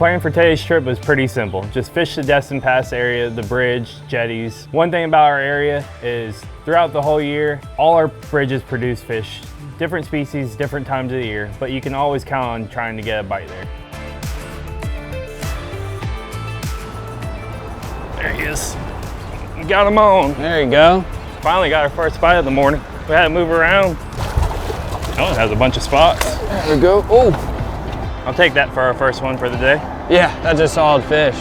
plan for today's trip was pretty simple. Just fish the Destin Pass area, the bridge, jetties. One thing about our area is throughout the whole year, all our bridges produce fish. Different species, different times of the year, but you can always count on trying to get a bite there. There he is. We got him on. There you go. Finally got our first bite of the morning. We had to move around. Oh, it has a bunch of spots. There we go. Oh. I'll take that for our first one for the day. Yeah, that's a solid fish.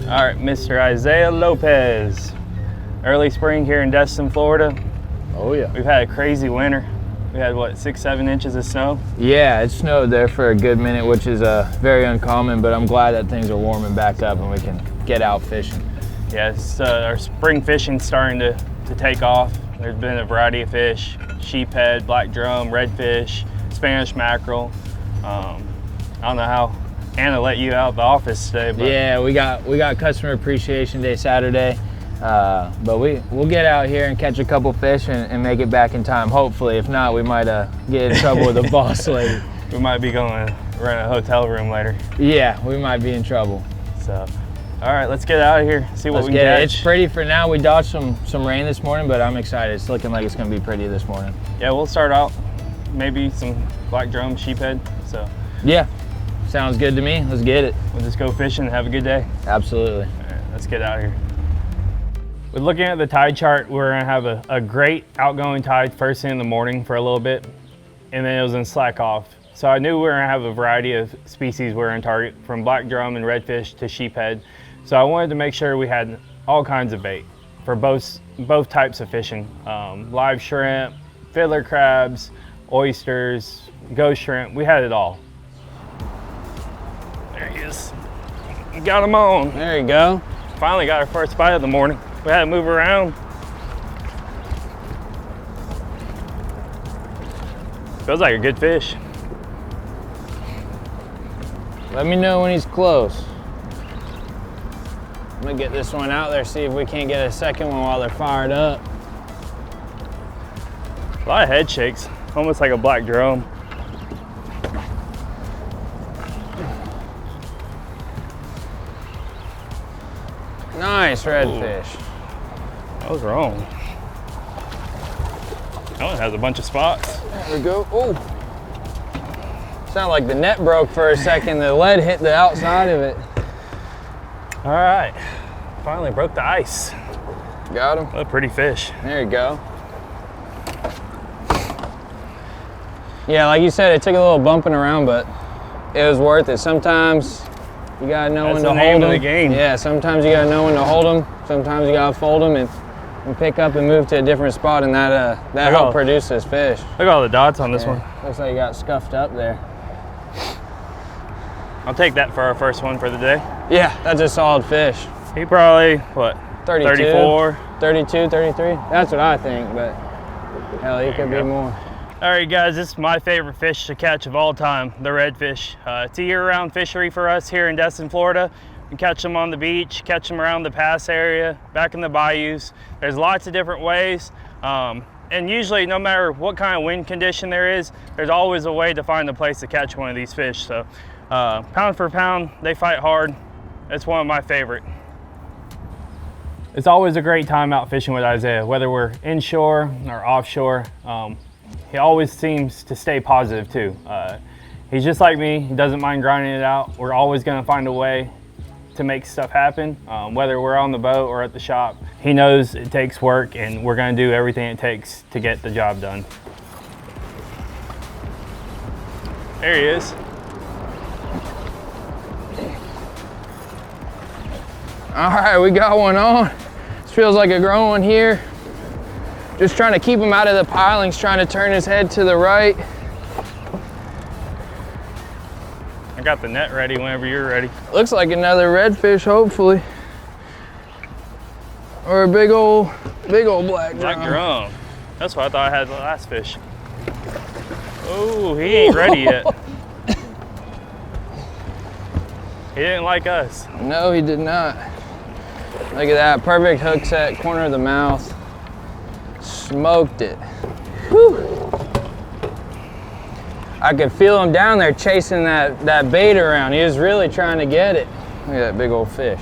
All right, Mr. Isaiah Lopez. Early spring here in Destin, Florida. Oh yeah. We've had a crazy winter. We had what, 6-7 inches of snow? Yeah, it snowed there for a good minute, which is very uncommon, but I'm glad that things are warming back up and we can get out fishing. Yes, our spring fishing's starting to take off. There's been a variety of fish: sheephead, black drum, redfish, Spanish mackerel. I don't know how Anna let you out of the office today, but yeah, we got Customer Appreciation Day Saturday, but we'll get out here and catch a couple fish and make it back in time. Hopefully, if not, we might get in trouble with the boss lady. We might be going to rent a hotel room later. Yeah, we might be in trouble. So, all right, let's get out of here. See what we can catch. It's pretty for now. We dodged some rain this morning, but I'm excited. It's looking like it's going to be pretty this morning. Yeah, we'll start out maybe some black drum, sheephead. So yeah. Sounds good to me. Let's get it. We'll just go fishing and have a good day. Absolutely. All right, let's get out of here. With looking at the tide chart, we're gonna have a great outgoing tide first thing in the morning for a little bit, and then it was gonna slack off. So I knew we were gonna have a variety of species we were gonna target, from black drum and redfish to sheephead. So I wanted to make sure we had all kinds of bait for both types of fishing. Live shrimp, fiddler crabs, oysters, ghost shrimp, we had it all. There he is. We got him on. There you go. Finally got our first bite of the morning. We had to move around. Feels like a good fish. Let me know when he's close. I'm gonna get this one out there, see if we can't get a second one while they're fired up. A lot of head shakes, almost like a black drum. Nice redfish. I was wrong. That one has a bunch of spots. There we go. Oh. Sounded like the net broke for a second. The lead hit the outside of it. All right. Finally broke the ice. Got him. What a pretty fish. There you go. Yeah, like you said, it took a little bumping around, but it was worth it. Sometimes you gotta know when to hold them. The game. Yeah, sometimes you gotta know when to hold them. Sometimes you gotta fold them and pick up and move to a different spot, and that helped produce this fish. Look at all the dots on this one. Looks like you got scuffed up there. I'll take that for our first one for the day. Yeah, that's a solid fish. He probably, what, 32, 34? 32, 33. That's what I think, but hell, he could be more. All right, guys, this is my favorite fish to catch of all time, the redfish. It's a year-round fishery for us here in Destin, Florida. We catch them on the beach, catch them around the pass area, back in the bayous. There's lots of different ways. And usually, no matter what kind of wind condition there is, there's always a way to find a place to catch one of these fish. So pound for pound, they fight hard. It's one of my favorite. It's always a great time out fishing with Isaiah, whether we're inshore or offshore. He always seems to stay positive too. He's just like me, he doesn't mind grinding it out. We're always gonna find a way to make stuff happen, whether we're on the boat or at the shop. He knows it takes work, and we're gonna do everything it takes to get the job done. There he is. All right, we got one on. This feels like a grown one here. Just trying to keep him out of the pilings, trying to turn his head to the right. I got the net ready whenever you're ready. Looks like another redfish, hopefully. Or a big old black drum. Black drum. That's what I thought I had the last fish. Oh, he ain't ready yet. He didn't like us. No, he did not. Look at that, perfect hook set, corner of the mouth. Smoked it. Whew. I could feel him down there chasing that bait around. He was really trying to get it. Look at that big old fish.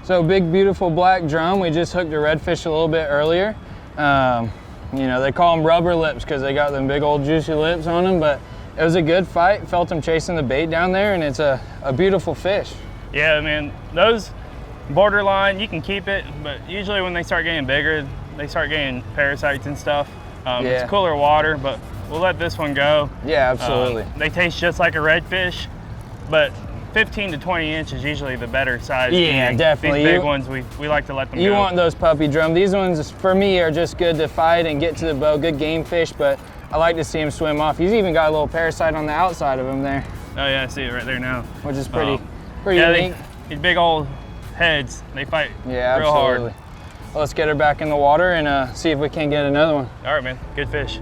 So big, beautiful black drum. We just hooked a redfish a little bit earlier. You know, they call them rubber lips because they got them big old juicy lips on them, but it was a good fight. Felt him chasing the bait down there, and it's a beautiful fish. Yeah, man, those borderline, you can keep it, but usually when they start getting bigger, they start getting parasites and stuff. Yeah. It's cooler water, but we'll let this one go. Yeah, absolutely. They taste just like a redfish, but 15 to 20 inch is usually the better size. Yeah, definitely. These big ones, we like to let them go. You want those puppy drum. These ones, for me, are just good to fight and get to the boat. Good game fish, but I like to see him swim off. He's even got a little parasite on the outside of him there. Oh yeah, I see it right there now. Which is pretty yeah, unique. These big old heads, they fight yeah, real absolutely. hard. Well, let's get her back in the water and see if we can get another one. All right, man, good fish.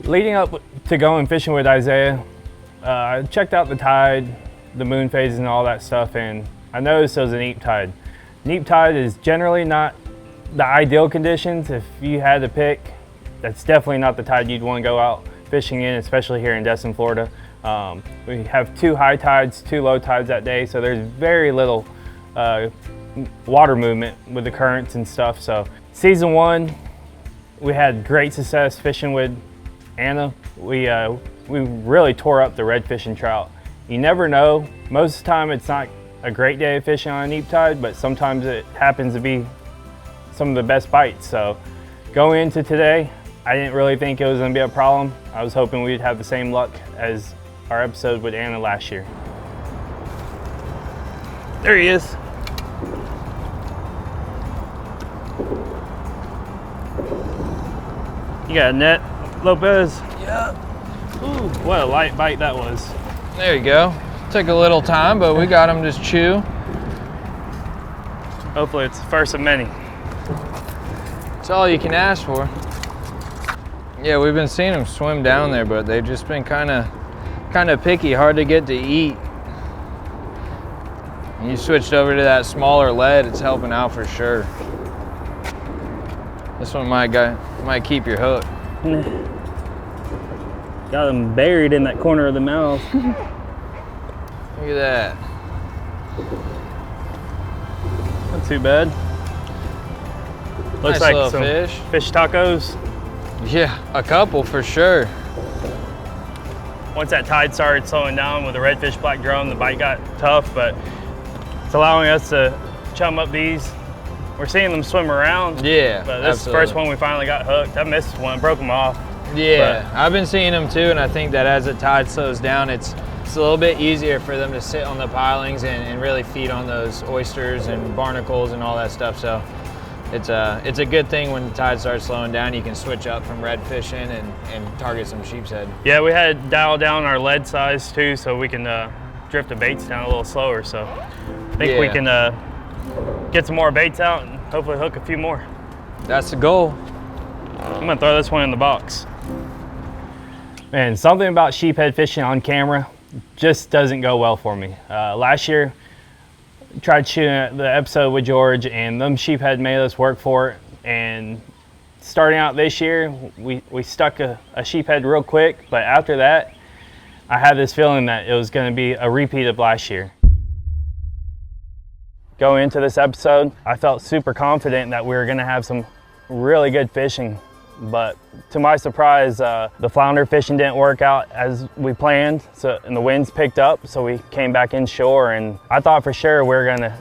Leading up to going fishing with Isaiah, I checked out the tide, the moon phases and all that stuff, and I noticed it was a neap tide. Neap tide is generally not the ideal conditions. If you had to pick, that's definitely not the tide you'd want to go out fishing in, especially here in Destin, Florida. We have 2 high tides, 2 low tides that day, so there's very little water movement with the currents and stuff. So season 1, we had great success fishing with Anna. We really tore up the redfish and trout. You never know. Most of the time it's not a great day of fishing on a neap tide, but sometimes it happens to be some of the best bites. So going into today, I didn't really think it was going to be a problem. I was hoping we'd have the same luck as our episode with Anna last year. There he is. You got a net, Lopez? Yep. Ooh, what a light bite that was. There you go. Took a little time, but we got him just chew. Hopefully it's the first of many. That's all you can ask for. Yeah, we've been seeing them swim down there, but they've just been kind of picky, hard to get to eat. And you switched over to that smaller lead, it's helping out for sure. This one might keep your hook. Got them buried in that corner of the mouth. Look at that. Not too bad. Looks Nice like little some fish tacos. Yeah, a couple for sure. Once that tide started slowing down with the redfish black drum, the bite got tough, but it's allowing us to chum up these. We're seeing them swim around. Yeah, but this is the first one we finally got hooked. I missed one, broke them off. Yeah, but I've been seeing them too, and I think that as the tide slows down, it's a little bit easier for them to sit on the pilings and really feed on those oysters and barnacles and all that stuff. So it's a good thing when the tide starts slowing down, you can switch up from red fishing and target some sheepshead. Yeah, we had to dial down our lead size too, so we can drift the baits down a little slower. So I think we can get some more baits out and hopefully hook a few more. That's the goal. I'm gonna throw this one in the box. Man, something about sheephead fishing on camera just doesn't go well for me. Last year, tried shooting the episode with George, and them sheephead made us work for it. And starting out this year, we stuck a sheephead real quick, but after that, I had this feeling that it was gonna be a repeat of last year. Going into this episode, I felt super confident that we were gonna have some really good fishing, but to my surprise, the flounder fishing didn't work out as we planned, and the winds picked up, so we came back inshore, and I thought for sure we were gonna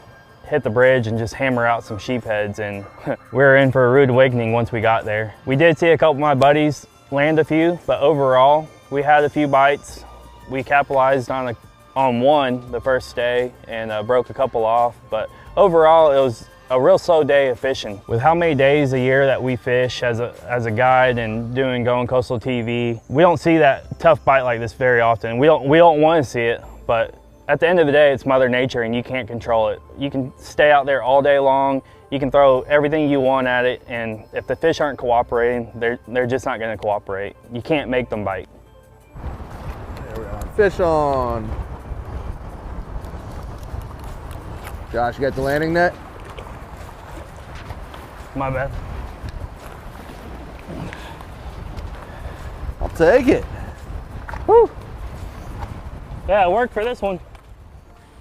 hit the bridge and just hammer out some sheepheads, and we were in for a rude awakening once we got there. We did see a couple of my buddies land a few, but overall, we had a few bites. We capitalized on on one the first day and broke a couple off, but overall it was a real slow day of fishing. With how many days a year that we fish as a guide and doing Goin Coastal TV, we don't see that tough bite like this very often. We don't want to see it, but at the end of the day, it's Mother Nature and you can't control it. You can stay out there all day long, you can throw everything you want at it, and if the fish aren't cooperating, they're just not going to cooperate. You can't make them bite. There we are. Fish on. Josh, you got the landing net? My bad. I'll take it. Woo! Yeah, it worked for this one.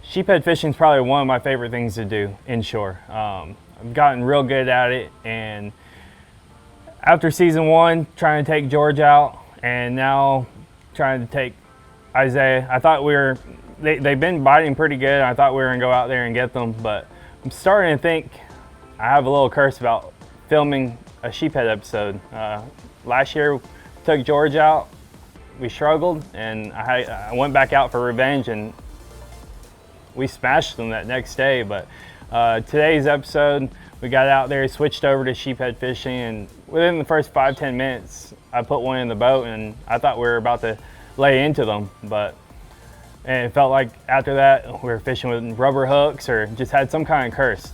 Sheephead fishing is probably one of my favorite things to do inshore. I've gotten real good at it, and after season 1, trying to take George out, and now trying to take Isaiah. I thought they've been biting pretty good. I thought we were gonna go out there and get them, but I'm starting to think I have a little curse about filming a sheephead episode. Last year, we took George out, we struggled, and I went back out for revenge, and we smashed them that next day. But today's episode, we got out there, switched over to sheephead fishing, and within the first 5-10 minutes, I put one in the boat, and I thought we were about to lay into them, and it felt like after that, we were fishing with rubber hooks or just had some kind of curse.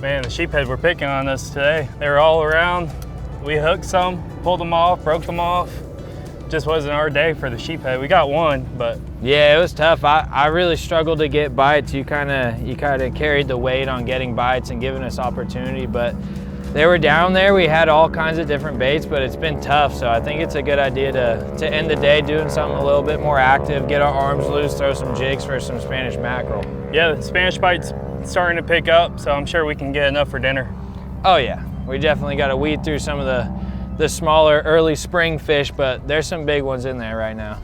Man, the sheephead were picking on us today. They were all around. We hooked some, pulled them off, broke them off. Just wasn't our day for the sheephead. We got one, but yeah, it was tough. I really struggled to get bites. You kind of carried the weight on getting bites and giving us opportunity, but they were down there. We had all kinds of different baits, but it's been tough. So I think it's a good idea to end the day doing something a little bit more active, get our arms loose, throw some jigs for some Spanish mackerel. Yeah, the Spanish bite's starting to pick up, so I'm sure we can get enough for dinner. Oh yeah, we definitely got to weed through some of the smaller early spring fish, but there's some big ones in there right now.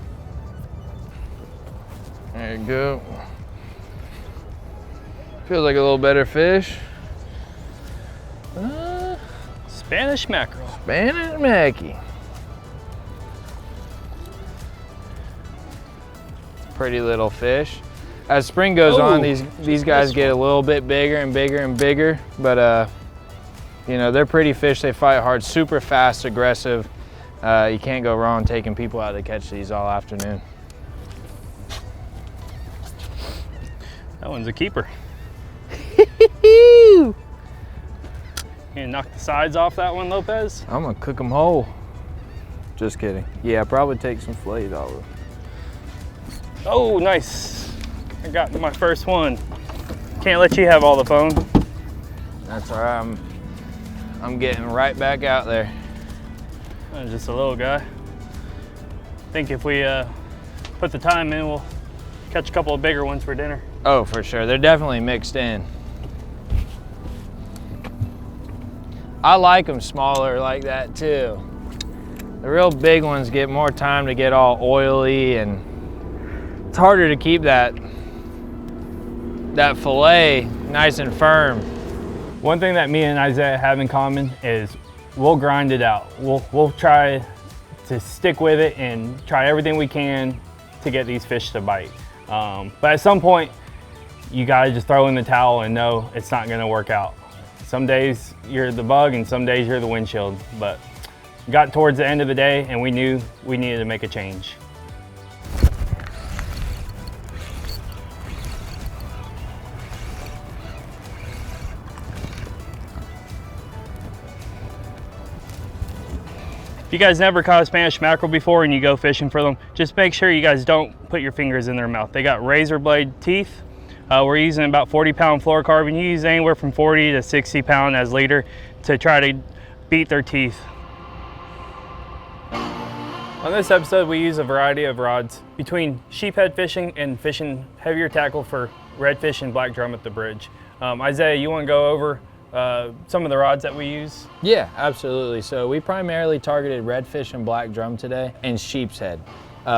There you go. Feels like a little better fish. Spanish mackerel. Spanish Mackie. Pretty little fish. As spring goes on, these guys get a little bit bigger and bigger and bigger, but you know, they're pretty fish. They fight hard, super fast, aggressive. You can't go wrong taking people out to catch these all afternoon. That one's a keeper. You gonna knock the sides off that one, Lopez? I'm gonna cook them whole. Just kidding. Yeah, probably take some fillets out of them. Oh, nice. I got my first one. Can't let you have all the phone. That's all right. I'm getting right back out there. That's just a little guy. I think if we put the time in, we'll catch a couple of bigger ones for dinner. Oh, for sure. They're definitely mixed in. I like them smaller like that too. The real big ones get more time to get all oily, and it's harder to keep that fillet nice and firm. One thing that me and Isaiah have in common is we'll grind it out. We'll try to stick with it and try everything we can to get these fish to bite. But at some point, you gotta just throw in the towel and know it's not gonna work out. Some days you're the bug and some days you're the windshield. But got towards the end of the day and we knew we needed to make a change. If you guys never caught a Spanish mackerel before and you go fishing for them, just make sure you guys don't put your fingers in their mouth. They got razor blade teeth. We're using about 40-pound fluorocarbon. You use anywhere from 40 to 60 pound as leader to try to beat their teeth. On this episode, we use a variety of rods between sheephead fishing and fishing heavier tackle for redfish and black drum at the bridge. Isaiah, you want to go over some of the rods that we use? Yeah, absolutely. So we primarily targeted redfish and black drum today and sheepshead.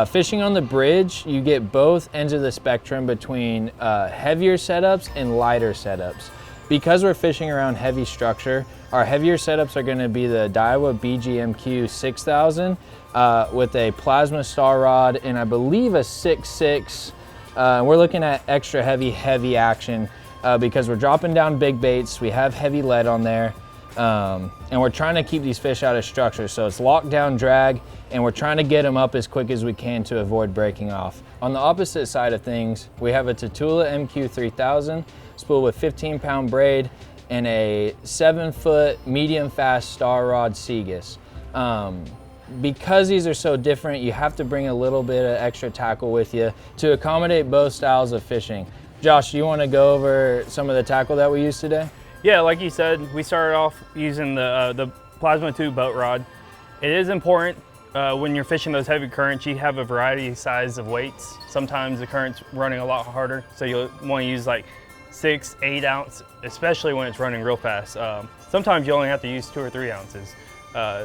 Fishing on the bridge, you get both ends of the spectrum between heavier setups and lighter setups. Because we're fishing around heavy structure, our heavier setups are going to be the Daiwa BGMQ 6000 with a plasma star rod and I believe a 6.6. We're looking at extra heavy action because we're dropping down big baits. We have heavy lead on there, and we're trying to keep these fish out of structure. So it's lockdown drag, and we're trying to get them up as quick as we can to avoid breaking off. On the opposite side of things, we have a Tatula MQ3000 spool with 15-pound braid and a 7-foot medium fast star rod Seagus. Because these are so different, you have to bring a little bit of extra tackle with you to accommodate both styles of fishing. Josh, do you want to go over some of the tackle that we used today? Yeah, like you said, we started off using the plasma tube boat rod. It is important when you're fishing those heavy currents, you have a variety of size of weights. Sometimes the current's running a lot harder, so you'll want to use like 6, 8 ounce, especially when it's running real fast. Sometimes you only have to use 2 or 3 ounces.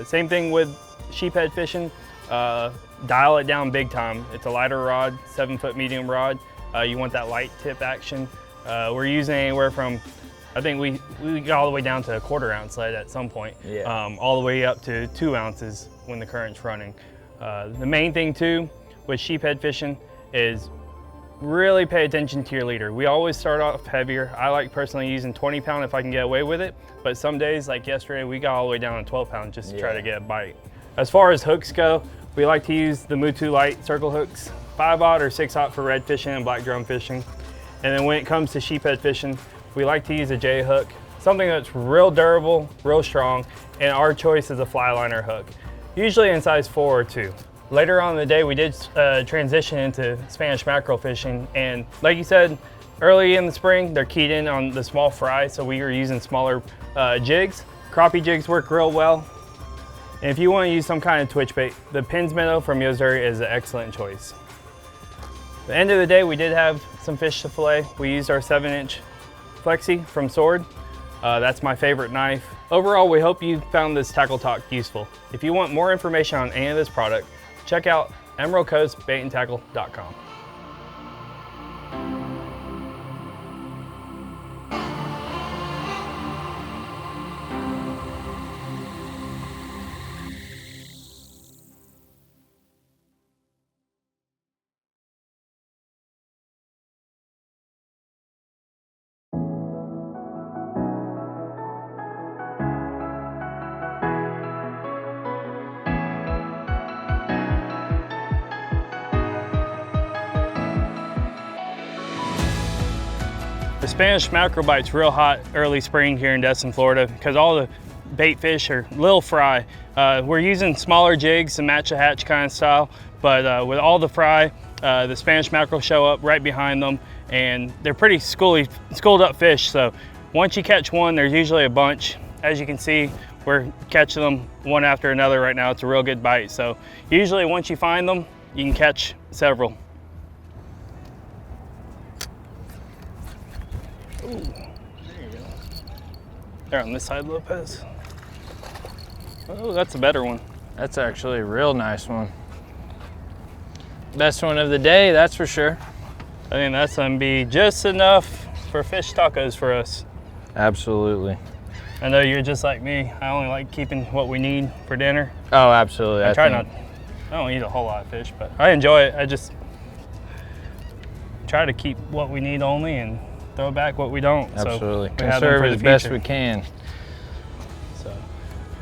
Same thing with sheephead fishing. Dial it down big time. It's a lighter rod, 7-foot medium rod. You want that light tip action. We're using anywhere from, I think we got all the way down to a 1/4 ounce lead at some point. Yeah. All the way up to 2 ounces when the current's running. The main thing too with sheephead fishing is really pay attention to your leader. We always start off heavier. I like personally using 20-pound if I can get away with it, but some days like yesterday we got all the way down to 12-pound just to try to get a bite. As far as hooks go, we like to use the Mutu Light circle hooks, 5/0 or 6/0 for red fishing and black drum fishing. And then when it comes to sheephead fishing, we like to use a J hook, something that's real durable, real strong, and our choice is a fly liner hook, usually in size 4 or 2. Later on in the day, we did transition into Spanish mackerel fishing, and like you said, early in the spring, they're keyed in on the small fry, so we were using smaller jigs. Crappie jigs work real well. And if you want to use some kind of twitch bait, the Pins Minnow from Yozuri is an excellent choice. At the end of the day, we did have some fish to fillet. We used our 7-inch Flexi from Sword. That's my favorite knife. Overall, we hope you found this tackle talk useful. If you want more information on any of this product, check out emeraldcoastbaitandtackle.com. The Spanish mackerel bite's real hot early spring here in Destin, Florida, because all the bait fish are little fry. We're using smaller jigs to match a hatch kind of style, but with all the fry, the Spanish mackerel show up right behind them, and they're pretty schooled up fish. So once you catch one, there's usually a bunch. As you can see, we're catching them one after another right now. It's a real good bite. So usually once you find them, you can catch several. Ooh, there you go. They're on this side, Lopez. Oh, that's a better one. That's actually a real nice one. Best one of the day, that's for sure. I think that's gonna be just enough for fish tacos for us. Absolutely. I know you're just like me. I only like keeping what we need for dinner. Oh, absolutely. I don't eat a whole lot of fish, but I enjoy it. I just try to keep what we need only and throw back what we don't. Absolutely. So conserve it as best we can. So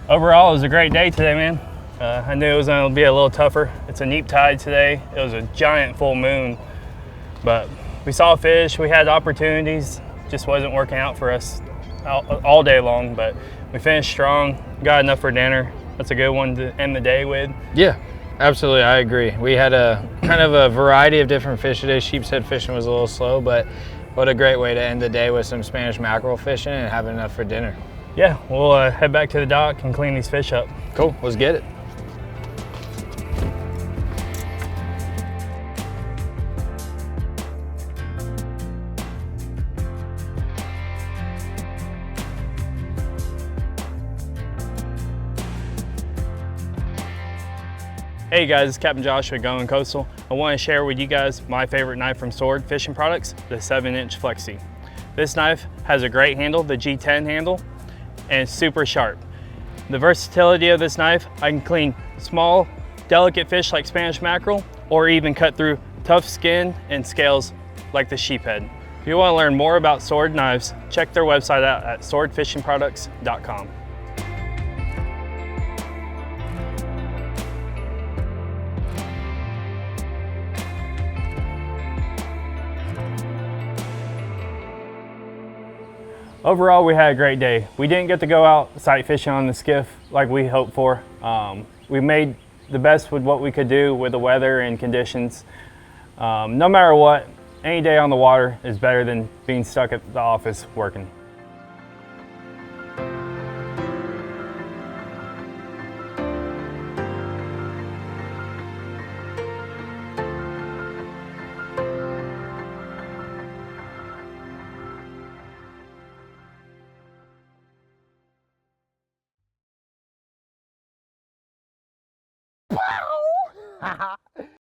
overall, it was a great day today, man. I knew it was going to be a little tougher. It's a neap tide today. It was a giant full moon, but we saw fish. We had opportunities. Just wasn't working out for us all day long, but we finished strong, got enough for dinner, That's a good one to end the day with. Yeah, absolutely, I agree. We had a kind of a variety of different fish today. Sheepshead fishing was a little slow, but what a great way to end the day with some Spanish mackerel fishing and have enough for dinner. Yeah, we'll head back to the dock and clean these fish up. Cool, let's get it. Hey guys, it's Captain Josh with Goin Coastal. I want to share with you guys my favorite knife from Sword Fishing Products, the 7-inch Flexi. This knife has a great handle, the G10 handle, and it's super sharp. The versatility of this knife, I can clean small, delicate fish like Spanish mackerel, or even cut through tough skin and scales like the sheephead. If you want to learn more about Sword knives, check their website out at swordfishingproducts.com. Overall, we had a great day. We didn't get to go out sight fishing on the skiff like we hoped for. We made the best with what we could do with the weather and conditions. No matter what, any day on the water is better than being stuck at the office working.